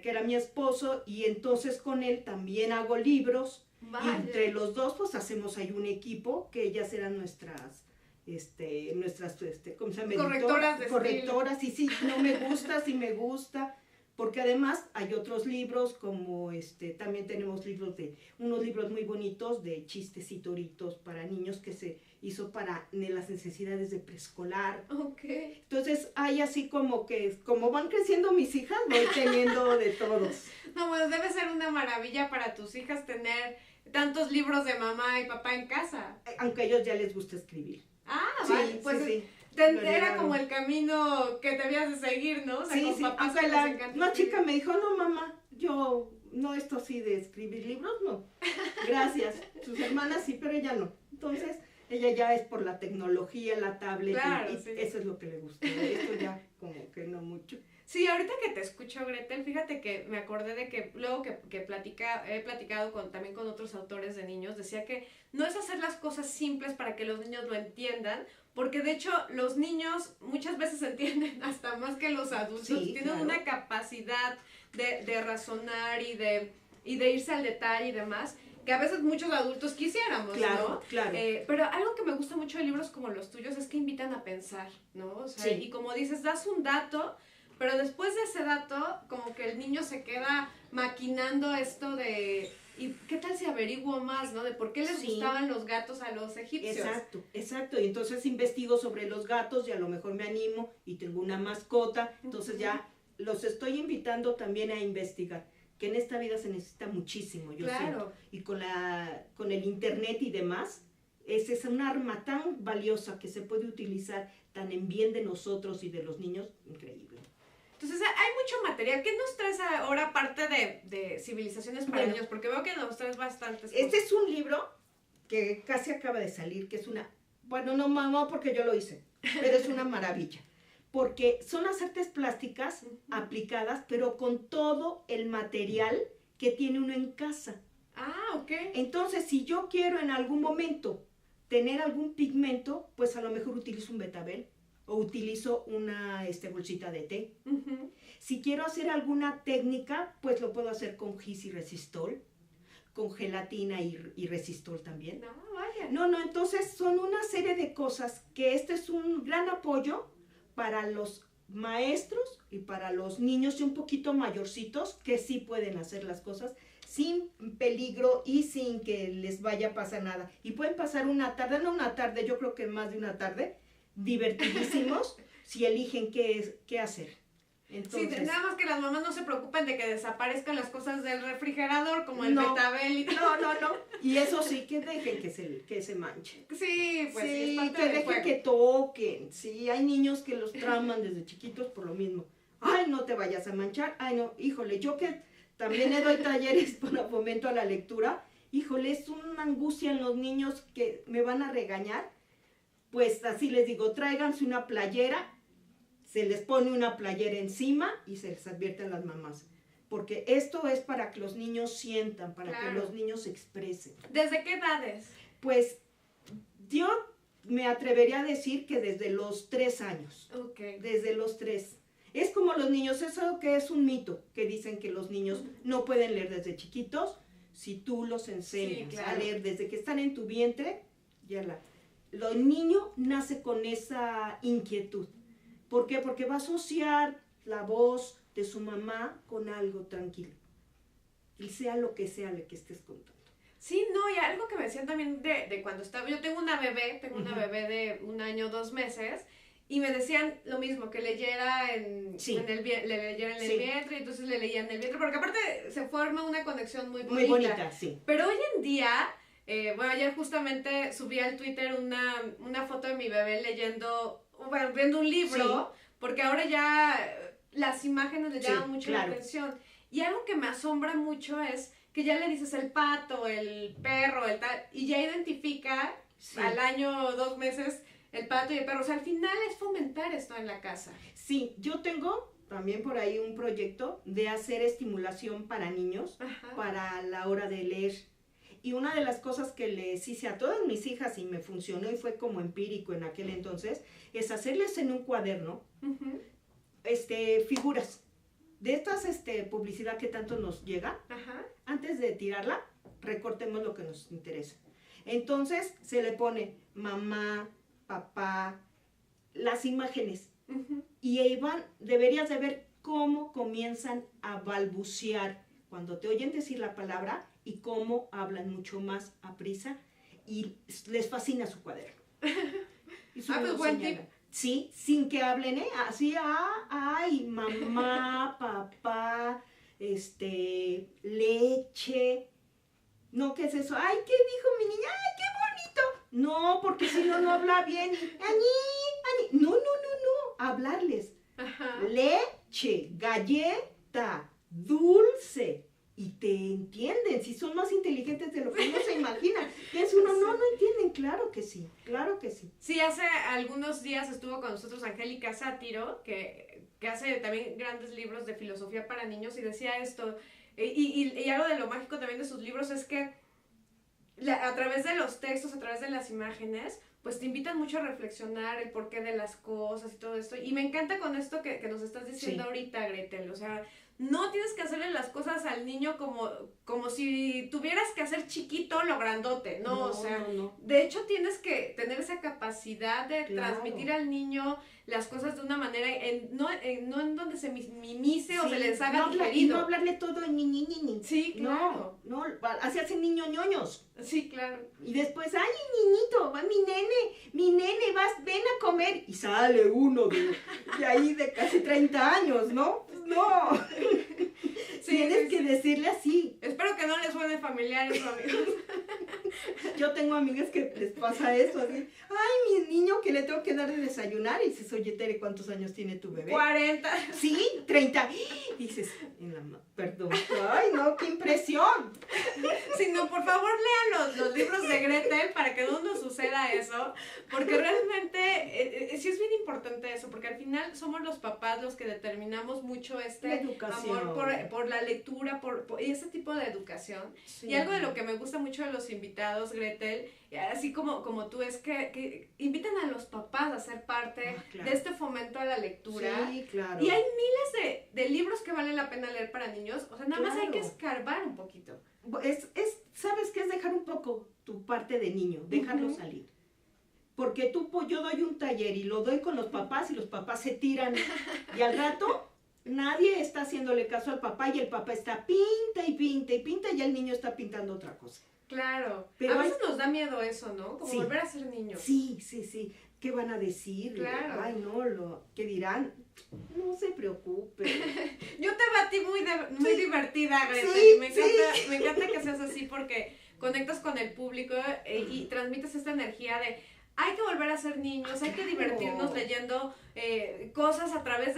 era mi esposo, y entonces con él también hago libros. Vaya. Y entre los dos pues hacemos ahí un equipo, que ellas eran nuestras ¿cómo se llama? Correctoras, y sí, no me gusta, sí me gusta, porque además hay otros libros como también tenemos unos libros muy bonitos de chistes y toritos para niños que se hizo para las necesidades de preescolar. Okay. Entonces hay así como van creciendo mis hijas, voy teniendo de todos. No, pues debe ser una maravilla para tus hijas tener tantos libros de mamá y papá en casa. Aunque a ellos ya les gusta escribir. Ah, sí, vale, pues sí. Era como el camino que debías de seguir, ¿no? O sea, sí, con sí, papás aunque una chica me dijo, no mamá, yo no, esto sí de escribir libros, no, gracias, sus hermanas sí, pero ella no, entonces ella ya es por la tecnología, la tablet, claro, y sí, eso es lo que le gusta, esto ya como que no mucho. Sí, ahorita que te escucho, Gretel, fíjate que me acordé de que luego que he platicado también con otros autores de niños, decía que no es hacer las cosas simples para que los niños lo entiendan, porque de hecho los niños muchas veces entienden hasta más que los adultos, sí, tienen claro, una capacidad de razonar y de irse al detalle y demás, que a veces muchos adultos quisiéramos, claro, ¿no? Claro. Pero algo que me gusta mucho de libros como los tuyos es que invitan a pensar, ¿no? O sea, sí, y como dices, das un dato, pero después de ese dato, como que el niño se queda maquinando esto de, ¿y qué tal si averiguo más, no? De por qué les sí, gustaban los gatos a los egipcios. Exacto, y entonces investigo sobre los gatos y a lo mejor me animo y tengo una mascota, entonces ya los estoy invitando también a investigar, que en esta vida se necesita muchísimo, yo siento, y con el internet y demás, es un arma tan valiosa que se puede utilizar tan en bien de nosotros y de los niños, increíble. Entonces hay mucho material. ¿Qué nos traes ahora aparte de Civilizaciones para niños? Porque veo que nos traes bastantes cosas. Este es un libro que casi acaba de salir, que es no porque yo lo hice, pero es una maravilla. Porque son las artes plásticas aplicadas, pero con todo el material que tiene uno en casa. Ah, ok. Entonces, si yo quiero en algún momento tener algún pigmento, pues a lo mejor utilizo un betabel o utilizo una bolsita de té. Si quiero hacer alguna técnica, pues lo puedo hacer con gis y resistol, con gelatina y resistol también. No, vaya. No, entonces son una serie de cosas que este es un gran apoyo para los maestros y para los niños un poquito mayorcitos que sí pueden hacer las cosas sin peligro y sin que les vaya a pasar nada. Y pueden pasar yo creo que más de una tarde, divertidísimos, si eligen qué hacer. Entonces, sí, nada más que las mamás no se preocupen de que desaparezcan las cosas del refrigerador, como el No. betabel y no. Y eso sí, que dejen que se manche. Sí, pues sí, es Sí, parte que del dejen juego. que toquen. Sí, hay niños que los traman desde chiquitos por lo mismo. Ay, no te vayas a manchar. Ay, no, híjole, yo que también doy talleres para fomento a la lectura, híjole, es una angustia en los niños que me van a regañar. Pues así les digo, tráiganse una playera, se les pone una playera encima y se les advierte a las mamás. Porque esto es para que los niños sientan, para que Claro. los niños se expresen. ¿Desde qué edades? Pues yo me atrevería a decir que desde los 3 años, Ok. desde los 3. Es como los niños, eso que es un mito, que dicen que los niños no pueden leer desde chiquitos, si tú los enseñas Sí, claro. a leer desde que están en tu vientre, el niño nace con esa inquietud. ¿Por qué? Porque va a asociar la voz de su mamá con algo tranquilo. Y sea lo que estés contando. Sí, no, y algo que me decían también de cuando estaba, yo tengo una bebé de 1 año, 2 meses, y me decían lo mismo, que leyera en, Sí. le leyera en el Sí. vientre, y entonces le leía en el vientre, porque aparte se forma una conexión muy bonita. Muy bonita, sí. Pero hoy en día, bueno, ayer justamente subí al Twitter una foto de mi bebé leyendo, bueno, viendo un libro, porque ahora ya las imágenes le llaman mucho la atención. Y algo que me asombra mucho es que ya le dices el pato, el perro, el tal, y ya identifica al año o 2 meses el pato y el perro. O sea, al final es fomentar esto en la casa. Sí, yo tengo también por ahí un proyecto de hacer estimulación para niños, Ajá. para la hora de leer. Y una de las cosas que les hice a todas mis hijas y me funcionó y fue como empírico en aquel entonces, es hacerles en un cuaderno Ujú. figuras de estas publicidad que tanto nos llega. Ajá. Antes de tirarla, recortemos lo que nos interesa. Entonces se le pone mamá, papá, las imágenes. Ujú. Y ahí deberías de ver cómo comienzan a balbucear cuando te oyen decir la palabra y cómo hablan mucho más aprisa y les fascina su cuaderno. Y su pues buen señala. tip. Sí, sin que hablen, así, ay, mamá, papá, leche. No, ¿qué es eso? Ay, ¿qué dijo mi niña? Ay, qué bonito. No, porque si no, no habla bien. Añi. No. Hablarles. Ajá. Leche, galleta, dulce. Y te entienden, si son más inteligentes de lo que uno se imagina. Piensa uno, no entienden, claro que sí. Sí, hace algunos días estuvo con nosotros Angélica Sátiro, que hace también grandes libros de filosofía para niños, y decía esto, y algo de lo mágico también de sus libros es que a través de los textos, a través de las imágenes, pues te invitan mucho a reflexionar el porqué de las cosas y todo esto. Y me encanta con esto que nos estás diciendo ahorita, Gretel, o sea, no tienes que hacerle las cosas al niño como si tuvieras que hacer chiquito lo grandote, ¿no? O sea, no. de hecho tienes que tener esa capacidad de transmitir al niño las cosas de una manera, no en donde se minimice o se les haga y digerido. no hablarle todo en ni. Sí, claro. No, así hacen niños ñoños. Sí, claro. Y después, ay, niñito, va mi nene, ven a comer. Y sale uno de ahí de casi 30 años, ¿no? Pues no. Tienes que decirle así. Espero que no les suene familiar eso, amigos. Yo tengo amigas que les pasa eso, así. Ay, mi niño que le tengo que dar de desayunar. Y dices, oye, Tere, ¿cuántos años tiene tu bebé? 40. Sí, 30. Y dices, perdón. Ay, no, qué impresión. Sí, no, por favor lean los libros de Gretel para que no nos suceda eso, porque realmente sí es bien importante eso, porque al final somos los papás los que determinamos mucho La educación. amor por la lectura, por ese tipo de educación. Sí. Y algo de lo que me gusta mucho de los invitados, Gretel, así como tú, es que invitan a los papás a ser parte claro. de este fomento a la lectura. Sí, claro. Y hay miles de libros que valen la pena leer para niños, o sea, nada más hay que Claro. escarbar un poquito. ¿Sabes qué es dejar un poco tu parte de niño? Dejarlo salir. Porque yo doy un taller y lo doy con los papás y los papás se tiran. Y al rato nadie está haciéndole caso al papá y el papá está pinta y el niño está pintando otra cosa. Claro, Pero a veces nos da miedo eso, ¿no? Como Sí. volver a ser niños. Sí. ¿qué van a decir? Claro. Ay, no, ¿qué dirán? No se preocupe. Yo te batí muy divertida, Gretel, Sí, y me encanta que seas así porque conectas con el público y transmites esta energía de hay que volver a ser niños, hay que divertirnos leyendo cosas a través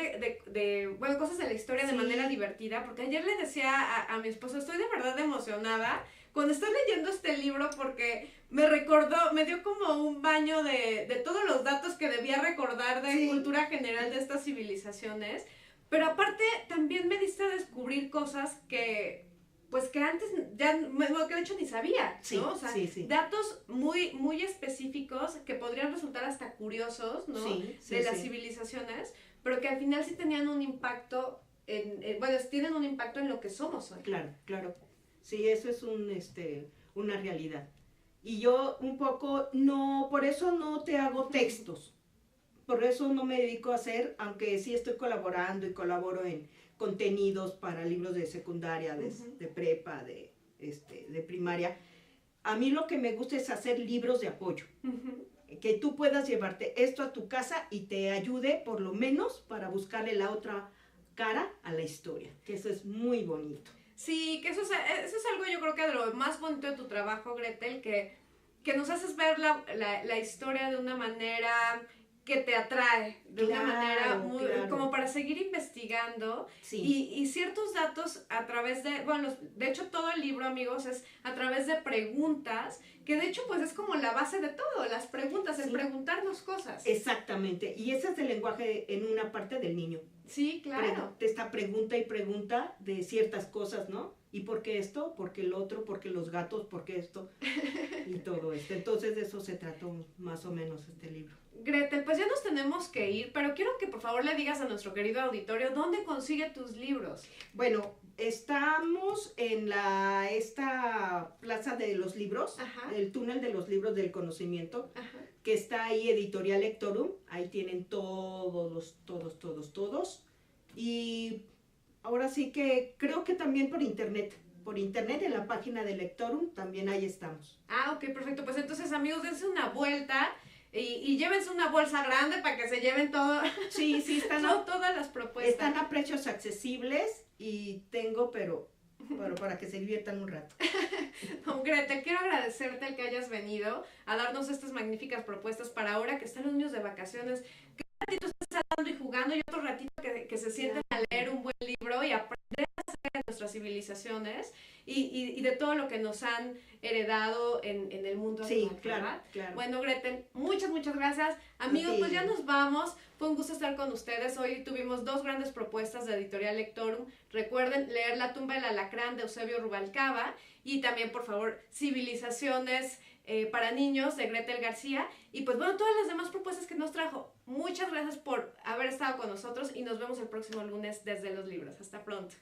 bueno, cosas de la historia de manera divertida, porque ayer le decía a mi esposo, estoy de verdad emocionada cuando estoy leyendo este libro porque me dio como un baño de todos los datos que debía recordar de cultura general de estas civilizaciones, pero aparte también me diste a descubrir cosas que antes que de hecho ni sabía, ¿no? O sea, datos muy, muy específicos que podrían resultar hasta curiosos, ¿no? De las civilizaciones, pero que al final sí tenían un impacto tienen un impacto en lo que somos hoy. Claro. Sí, eso es una realidad. Y yo un poco, por eso no te hago textos. Por eso no me dedico a hacer, aunque sí estoy colaborando y colaboro en contenidos para libros de secundaria, de prepa, de primaria. A mí lo que me gusta es hacer libros de apoyo. Que tú puedas llevarte esto a tu casa y te ayude por lo menos para buscarle la otra cara a la historia. Que eso es muy bonito. Sí, que eso es algo yo creo que de lo más bonito de tu trabajo, Gretel, que nos haces ver la historia de una manera que te atrae, de una manera muy, como para seguir investigando y ciertos datos a través de hecho todo el libro, amigos, es a través de preguntas, que de hecho pues es como la base de todo, las preguntas, el preguntarnos cosas. Exactamente, y ese es el lenguaje en una parte del niño. Sí, claro. Esta pregunta y pregunta de ciertas cosas, ¿no? ¿Y por qué esto? ¿Por qué el otro? ¿Por qué los gatos? ¿Por qué esto? Y todo esto. Entonces de eso se trató más o menos este libro. Gretel, pues ya nos tenemos que ir, pero quiero que por favor le digas a nuestro querido auditorio dónde consigue tus libros. Bueno, estamos en esta plaza de los libros, el túnel de los libros del conocimiento, que está ahí, Editorial Lectorum. Ahí tienen todos. Y ahora sí que creo que también por internet en la página de Lectorum, también ahí estamos. Ok, perfecto. Pues entonces, amigos, dense una vuelta y llévense una bolsa grande para que se lleven todo. Sí, están todas las propuestas. Están a precios accesibles y tengo, pero para que se diviertan un rato. Gretel, quiero agradecerte el que hayas venido a darnos estas magníficas propuestas para ahora que están los niños de vacaciones, que un ratito están saltando y jugando y otro ratito que se sienten a leer un buen libro y aprender acerca de nuestras civilizaciones y de todo lo que nos han heredado en el mundo actual. Sí, claro. Bueno, Gretel, muchas gracias. Amigos, pues ya nos vamos. Fue un gusto estar con ustedes. Hoy tuvimos 2 grandes propuestas de Editorial Lectorum. Recuerden leer La tumba del alacrán de Eusebio Rubalcaba y también, por favor, Civilizaciones para niños de Gretel García. Y pues bueno, todas las demás propuestas que nos trajo. Muchas gracias por haber estado con nosotros y nos vemos el próximo lunes desde los libros. Hasta pronto.